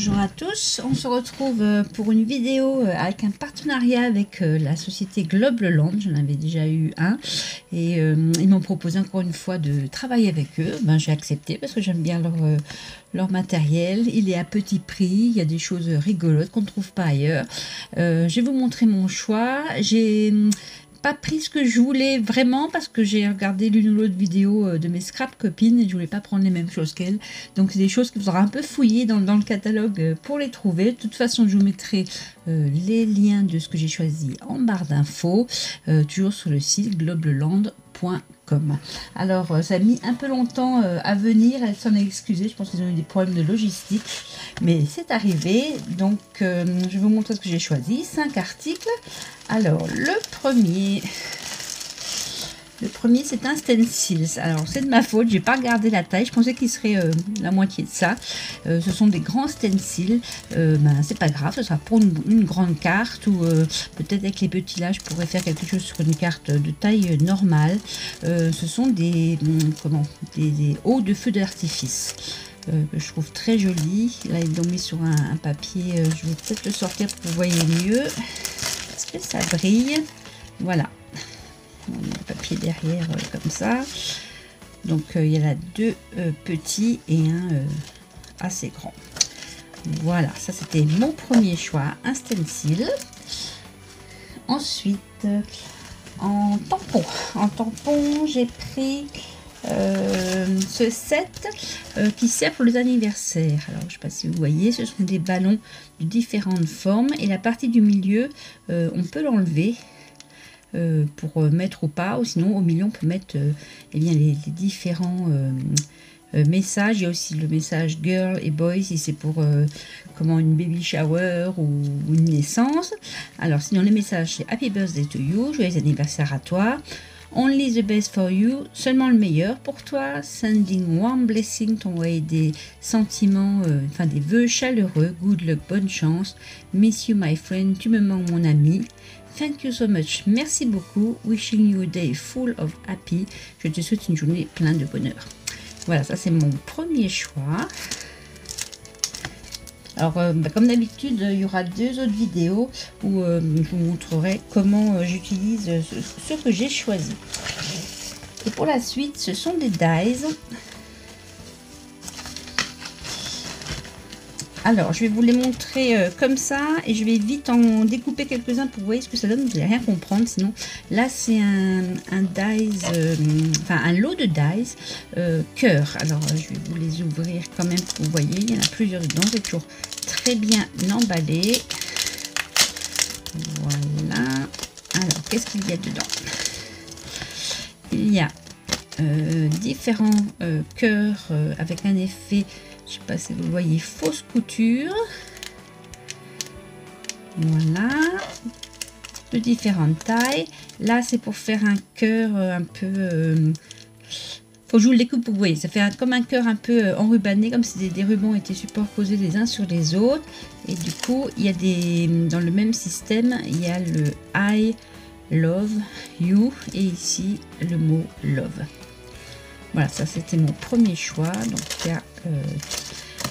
Bonjour à tous, on se retrouve pour une vidéo avec un partenariat avec la société Globleland. J'en avais déjà eu un et ils m'ont proposé encore une fois de travailler avec eux. Ben, j'ai accepté parce que j'aime bien leur matériel. Il est à petit prix, il y a des choses rigolotes qu'on ne trouve pas ailleurs. Je vais vous montrer mon choix. J'ai pas pris ce que je voulais vraiment parce que j'ai regardé l'une ou l'autre vidéo de mes scrap copines et je voulais pas prendre les mêmes choses qu'elles. Donc c'est des choses qu'il faudra un peu fouiller dans le catalogue pour les trouver. De toute façon, je vous mettrai les liens de ce que j'ai choisi en barre d'infos, toujours sur le site globleland.com. Alors ça a mis un peu longtemps à venir, elle s'en est excusée, je pense qu'ils ont eu des problèmes de logistique, mais c'est arrivé. Donc je vais vous montrer ce que j'ai choisi, 5 articles. Alors le premier c'est un stencil. Alors c'est de ma faute, j'ai pas regardé la taille, je pensais qu'il serait la moitié de ça. Ce sont des grands stencils, ben, c'est pas grave, ce sera pour une grande carte ou peut-être avec les petits là je pourrais faire quelque chose sur une carte de taille normale. Ce sont des hauts de feu d'artifice. Que je trouve très joli. Là ils l'ont mis sur un papier, je vais peut-être le sortir pour que vous voyez mieux parce que ça brille. Voilà, on a le papier derrière comme ça. Donc il y en a deux petits et un assez grand. Voilà, ça c'était mon premier choix, un stencil. Ensuite en tampon j'ai pris ce set qui sert pour les anniversaires. Alors je ne sais pas si vous voyez, ce sont des ballons de différentes formes et la partie du milieu on peut l'enlever pour mettre ou pas, ou sinon au milieu on peut mettre eh bien, les différents messages. Il y a aussi le message girl et boy si c'est pour comment une baby shower ou une naissance. Alors sinon les messages c'est happy birthday to you, joyeux anniversaire à toi. Only the best for you, seulement le meilleur pour toi. Sending warm blessing, t'envoyer des sentiments, enfin des vœux chaleureux. Good luck, bonne chance. Miss you my friend, tu me manques mon ami. Thank you so much, merci beaucoup. Wishing you a day full of happy. Je te souhaite une journée pleine de bonheur. Voilà, ça c'est mon premier choix. Alors, comme d'habitude, il y aura deux autres vidéos où je vous montrerai comment j'utilise ce que j'ai choisi. Et pour la suite, ce sont des dies. Alors, je vais vous les montrer comme ça et je vais vite en découper quelques-uns pour vous voyez ce que ça donne. Vous n'allez rien comprendre sinon. Là, c'est un dies, enfin un lot de dies cœur. Alors, je vais vous les ouvrir quand même pour vous voyez. Il y en a plusieurs dedans. C'est toujours très bien emballé. Voilà. Alors, qu'est-ce qu'il y a dedans? Il y a différents cœurs avec un effet. Je ne sais pas si vous voyez, fausse couture. Voilà. De différentes tailles. Là, c'est pour faire un cœur un peu... faut que je vous le découpe pour vous voyez. Ça fait comme un cœur un peu enrubanné, comme si des rubans étaient superposés les uns sur les autres. Et du coup, il y a des... Dans le même système, il y a le I love you. Et ici, le mot love. Voilà, ça c'était mon premier choix. Donc il y a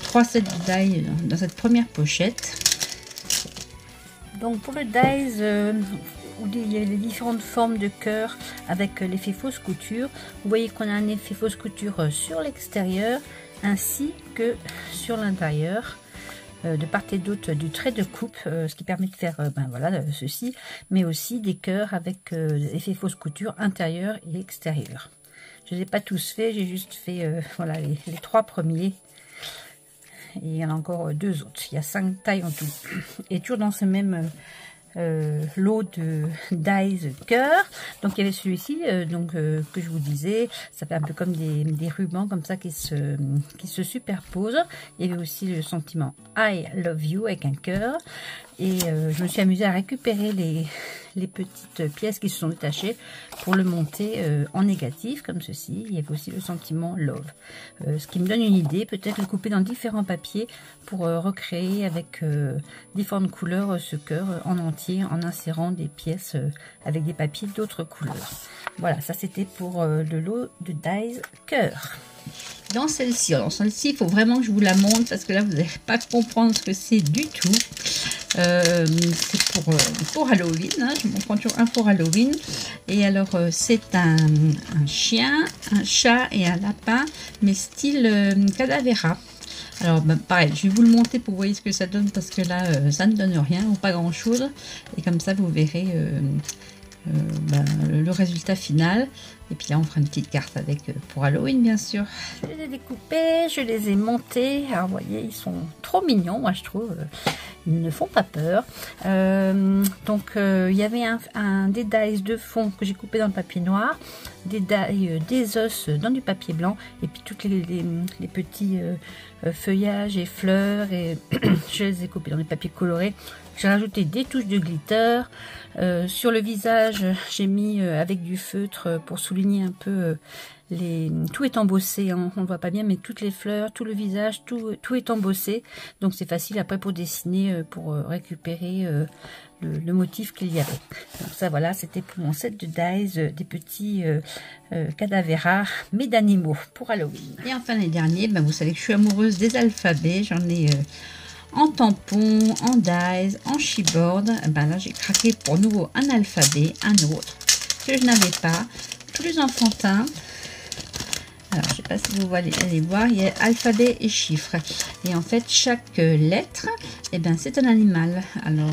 3 sets de dies dans cette première pochette. Donc pour le dies, où il y a les différentes formes de cœur avec l'effet fausse couture. Vous voyez qu'on a un effet fausse couture sur l'extérieur ainsi que sur l'intérieur. De part et d'autre du trait de coupe, ce qui permet de faire ben voilà, ceci, mais aussi des cœurs avec effet fausse couture intérieur et extérieur. Je ne les ai pas tous faits, j'ai juste fait voilà, les 3 premiers. Et il y en a encore 2 autres. Il y a 5 tailles en tout. Et toujours dans ce même lot de dies cœur. Donc il y avait celui-ci que je vous disais. Ça fait un peu comme des rubans comme ça qui se superposent. Il y avait aussi le sentiment I love you avec un cœur. Et je me suis amusée à récupérer les petites pièces qui se sont détachées pour le monter en négatif comme ceci. Il y avait aussi le sentiment love, ce qui me donne une idée, peut-être le couper dans différents papiers pour recréer avec différentes couleurs ce cœur en entier en insérant des pièces avec des papiers d'autres couleurs. Voilà, ça c'était pour le lot de dies cœur. dans celle-ci. Dans celle-ci, il faut vraiment que je vous la montre parce que là, vous n'allez pas comprendre ce que c'est du tout. C'est pour Halloween, hein. Je m'en prends toujours un pour Halloween. Et alors, c'est un chien, un chat et un lapin, mais style Cadavera. Alors, ben, pareil, je vais vous le monter pour voir ce que ça donne parce que là, ça ne donne rien ou pas grand-chose. Et comme ça, vous verrez ben, le résultat final. Et puis là, on fera une petite carte avec pour Halloween, bien sûr. Je les ai découpés, je les ai montés. Alors, vous voyez, ils sont trop mignons, moi, je trouve. Ils ne font pas peur. Donc, il y avait des dies de fond que j'ai coupé dans le papier noir, des os dans du papier blanc, et puis toutes les petits feuillages et fleurs. Et je les ai coupés dans du papier coloré. J'ai rajouté des touches de glitter. Sur le visage, j'ai mis avec du feutre pour souligner un peu tout est embossé, hein, on ne voit pas bien, mais toutes les fleurs, tout le visage, tout est embossé. Donc c'est facile après pour dessiner, pour récupérer le motif qu'il y avait. Donc ça voilà, c'était pour mon set de dies, des petits Cadavera, mais d'animaux pour Halloween. Et enfin les derniers, ben, vous savez que je suis amoureuse des alphabets, j'en ai en tampon, en dies, en chipboard. Ben là j'ai craqué pour nouveau un alphabet, un autre que je n'avais pas, plus enfantin. Alors, je ne sais pas si vous allez voir, il y a alphabet et chiffres. Et en fait, chaque lettre, eh ben, c'est un animal. Alors,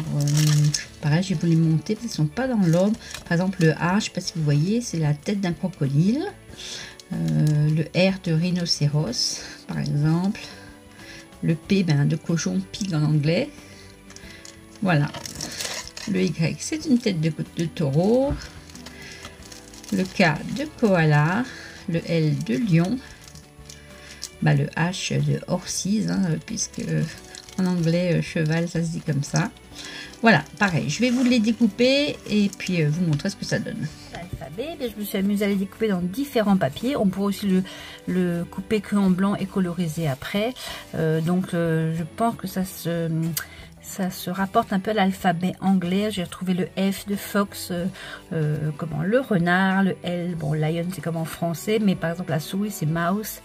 pareil, je vais vous les monter, parce qu'ils ne sont pas dans l'ordre. Par exemple, le A, je ne sais pas si vous voyez, c'est la tête d'un crocodile. Le R de rhinocéros, par exemple. Le P, ben, de cochon, pig en anglais. Voilà. Le Y, c'est une tête de taureau. Le K de koala. Le L de lion, bah, le H de horses, hein, puisque en anglais cheval ça se dit comme ça. Voilà, pareil, je vais vous les découper et puis vous montrer ce que ça donne. L'alphabet, je me suis amusée à les découper dans différents papiers. On pourrait aussi le couper que en blanc et coloriser après. Donc je pense que ça se rapporte un peu à l'alphabet anglais. J'ai retrouvé le F de fox, le renard, le L, bon lion c'est comme en français, mais par exemple la souris c'est mouse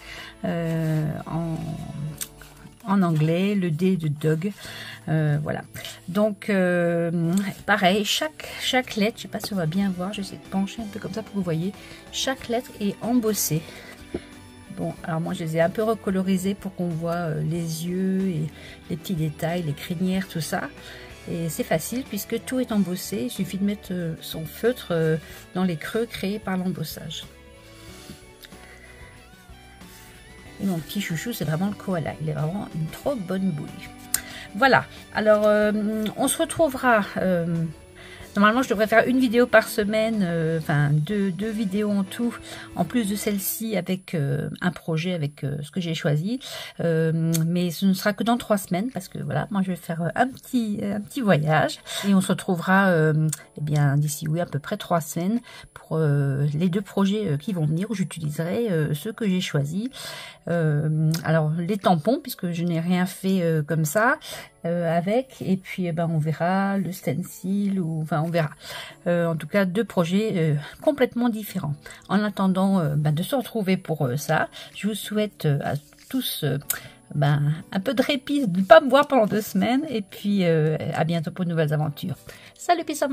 en anglais, le D de dog, voilà. Donc pareil, chaque lettre, je sais pas si on va bien voir, j'essaie de pencher un peu comme ça pour que vous voyez, chaque lettre est embossée. Bon, alors moi je les ai un peu recolorisés pour qu'on voit les yeux et les petits détails, les crinières, tout ça. Et c'est facile puisque tout est embossé. Il suffit de mettre son feutre dans les creux créés par l'embossage. Et mon petit chouchou, c'est vraiment le koala. Il est vraiment une trop bonne bouille. Voilà, alors on se retrouvera... Normalement, je devrais faire une vidéo par semaine, enfin deux vidéos en tout, en plus de celle-ci avec un projet, avec ce que j'ai choisi. Mais ce ne sera que dans 3 semaines parce que voilà, moi je vais faire un petit voyage et on se retrouvera eh bien d'ici à peu près 3 semaines pour les 2 projets qui vont venir où j'utiliserai ceux que j'ai choisis. Alors les tampons puisque je n'ai rien fait comme ça. Avec et puis ben, on verra le stencil ou enfin on verra en tout cas 2 projets complètement différents. En attendant ben, de se retrouver pour ça, je vous souhaite à tous ben, un peu de répit, de ne pas me voir pendant 2 semaines et puis à bientôt pour de nouvelles aventures. Salut, peace out.